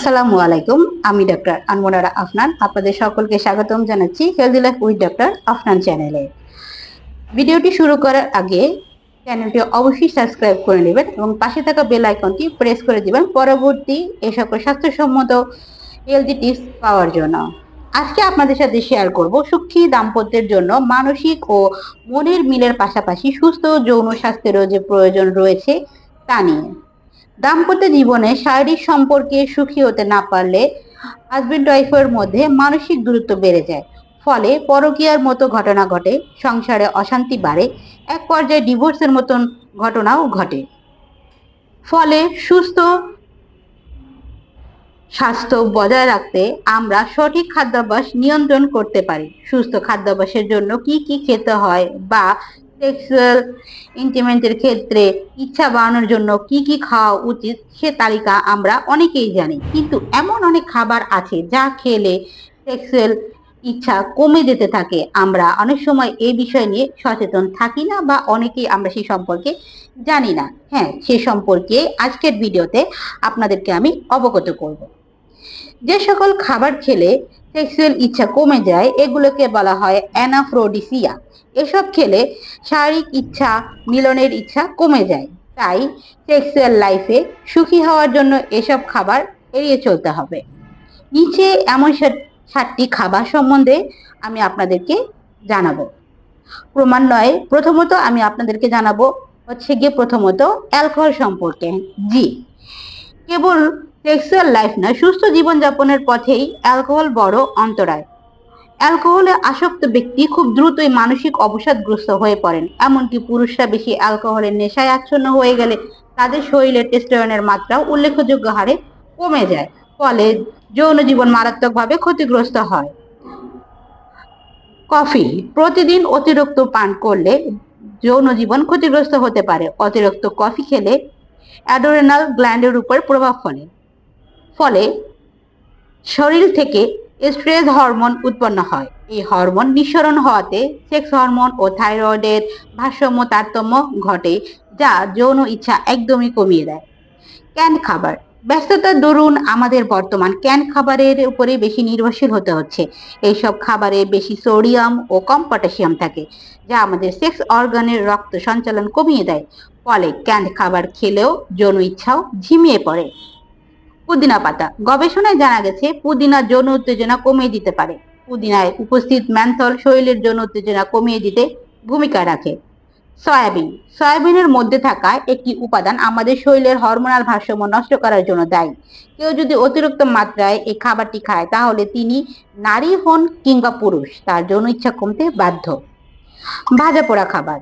আসসালামু আলাইকুম। আমি ডক্টর আনমোনারা আফনান। আপনাদের সকলকে স্বাগতম জানাচ্ছি healthy life with doctor Afnan চ্যানেলে। ভিডিওটি শুরু করার আগে চ্যানেলটি অবশ্যই সাবস্ক্রাইব করে নেবেন এবং পাশে থাকা বেল আইকনটি প্রেস করে দিবেন পরবর্তী এই সকল স্বাস্থ্যসম্মত হেলদি টিপস পাওয়ার জন্য। আজকে আপনাদের সাথে শেয়ার করব সুখী দাম্পত্যের জন্য মানসিক ও মনের মিলের পাশাপাশি সুস্থ যৌন স্বাস্থ্যেরও যে প্রয়োজন রয়েছে তা নিয়ে। দাম্পত্য জীবনে শারীরিক সম্পর্কে সুখী হতে না পারলে হাজবেন্ড ওয়াইফের মধ্যে মানসিক দূরত্ব বেড়ে যায়। ফলে পরকীয়ার মতো ঘটনা ঘটে, সংসারে অশান্তি বাড়ে, এক পর্যায়ে ডিভোর্সের মতন ঘটনাও ঘটে। ফলে সুস্থ স্বাস্থ্য বজায় রাখতে আমরা সঠিক খাদ্যাভ্যাস নিয়ন্ত্রণ করতে পারি। সুস্থ খাদ্যাভ্যাসের জন্য কি কি খেতে হয় বা সেক্সুয়াল ইন্টিমেন্টের ক্ষেত্রে ইচ্ছা বাড়ানোর জন্য কি কি খাওয়া উচিত সে তালিকা আমরা অনেকেই জানি, কিন্তু এমন অনেক খাবার আছে যা খেলে সেক্সুয়াল ইচ্ছা কমে যেতে থাকে। আমরা অনেক সময় এই বিষয় নিয়ে সচেতন থাকি না বা অনেকেই আমরা সেই সম্পর্কে জানি না। হ্যাঁ, সে সম্পর্কে আজকের ভিডিওতে আপনাদেরকে আমি অবগত করব। যে সকল খাবার খেলে সেক্সুয়াল ইচ্ছা কমে যায় এগুলোকে বলা হয় অ্যানাফ্রোডিসিয়া। এসব খেলে শারীরিক ইচ্ছা, মিলনের ইচ্ছা কমে যায়। তাই সেক্সুয়াল লাইফে সুখী হওয়ার জন্য এসব খাবার এড়িয়ে চলতে হবে। নিচে এমন 7টি খাবার সম্বন্ধে আমি আপনাদেরকে জানাবো ক্রমান্বয়ে। প্রথমত আমি আপনাদেরকে জানাবো প্রথমত অ্যালকোহল সম্পর্কে। জি, কেবল সেক্সুয়াল লাইফ না, সুস্থ জীবনযাপনের পথেই অ্যালকোহল বড় অন্তরায়। অ্যালকোহলে আসক্ত ব্যক্তি খুব দ্রুতই মানসিক অবসাদগ্রস্ত হয়ে পড়েন। এমনকি পুরুষরা বেশি অ্যালকোহলের নেশায় আচ্ছন্ন হয়ে গেলে তাদের শরীরে টেস্টোস্টেরনের মাত্রাও উল্লেখযোগ্য হারে কমে যায়। ফলে যৌন জীবন মারাত্মকভাবে ক্ষতিগ্রস্ত হয়। কফি প্রতিদিন অতিরিক্ত পান করলে যৌন জীবন ক্ষতিগ্রস্ত হতে পারে। অতিরিক্ত কফি খেলে অ্যাড্রিনাল গ্ল্যান্ডের উপর প্রভাব ফলে শরীর থেকে স্ট্রেস হরমোন উৎপন্ন হয়। এই হরমোন নিঃসরণ হওয়াতে সেক্স হরমোন ও থাইরয়েডের ভারসাম্য তারতম্য ঘটে, যা যৌন ইচ্ছা একদমই কমিয়ে দেয়। ক্যান খাবার ব্যস্ততার দরুন আমাদের বর্তমান ক্যান খাবারের উপরে বেশি নির্ভরশীল হতে হচ্ছে। এইসব খাবারে বেশি সোডিয়াম ও কম পটাশিয়াম থাকে, যা আমাদের সেক্স অর্গানের রক্ত সঞ্চালন কমিয়ে দেয়। ফলে ক্যান খাবার খেলেও যৌন ইচ্ছাও ঝিমিয়ে পড়ে। পুদিনা পাতা গবেষণায় জানা গেছে পুদিনা যৌন উত্তেজনা কমিয়ে দিতে পারে। পুদিনায় উপস্থিত ম্যান্থল শরীরের যৌন উত্তেজনা কমিয়ে দিতে ভূমিকা রাখে। সয়াবিনের মধ্যে থাকা একটি উপাদান আমাদের শরীরের হরমোনাল ভারসাম্য নষ্ট করার জন্য দায়ী। কেউ যদি অতিরিক্ত মাত্রায় এই খাবারটি খায় তাহলে তিনি নারী হন কিংবা পুরুষ, তার যৌন ইচ্ছা কমতে বাধ্য। ভাজা পোড়া খাবার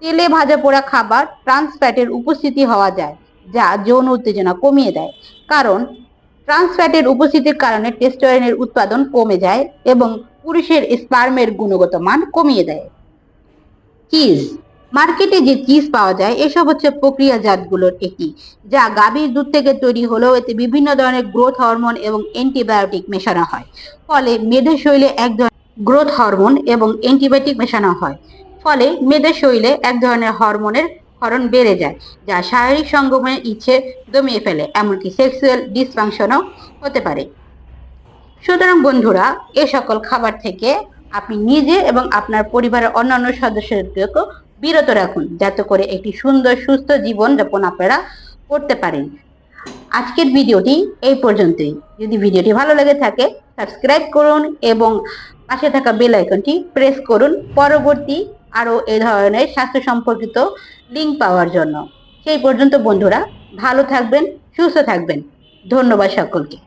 তেলে ভাজা পোড়া খাবার ট্রান্স ফ্যাটের উপস্থিতি হওয়া যায়, যা যৌন উত্তেজনা কমিয়ে দেয়। কারণ ট্রান্স ফ্যাটের উপস্থিতির কারণে টেস্টোস্টেরনের উৎপাদন কমে যায় এবং পুরুষের স্পার্মের গুণগত মান কমিয়ে দেয়। চিজ মার্কেটে যে চিজ পাওয়া যায় এসব হচ্ছে প্রক্রিয়াজাতগুলোর একটি, যা গাভীর দুধ থেকে তৈরি হলেও এতে বিভিন্ন ধরনের গ্রোথ হরমোন এবং অ্যান্টিবায়োটিক মেশানো হয়। ফলে মেয়েদের শরীরে এক ধরনের গ্রোথ হরমোন এবং অ্যান্টিবায়োটিক মেশানো হয়। ফলে মেয়েদের শরীরে এক ধরনের হরমোনের ক্ষরণ বেড়ে যায়, যা শারীরিক সঙ্গমের ইচ্ছে দমিয়ে ফেলে, এমনকি সেক্সুয়াল ডিসফাংশনও হতে পারে। সুতরাং বন্ধুরা, এ সকল খাবার থেকে আপনি নিজে এবং আপনার পরিবারের অন্যান্য সদস্যদেরকেও বিরত রাখুন, যাতে করে একটি সুন্দর সুস্থ জীবন যাপন আপনারা করতে পারেন। আজকের ভিডিওটি এই পর্যন্তই। যদি ভিডিওটি ভালো লেগে থাকে সাবস্ক্রাইব করুন এবং পাশে থাকা বেল আইকনটি প্রেস করুন পরবর্তী আরো এই ধরনের স্বাস্থ্য সম্পর্কিত লিঙ্ক পাওয়ার জন্য। সেই পর্যন্ত বন্ধুরা, ভালো থাকবেন, সুস্থ থাকবেন। ধন্যবাদ সকলকে।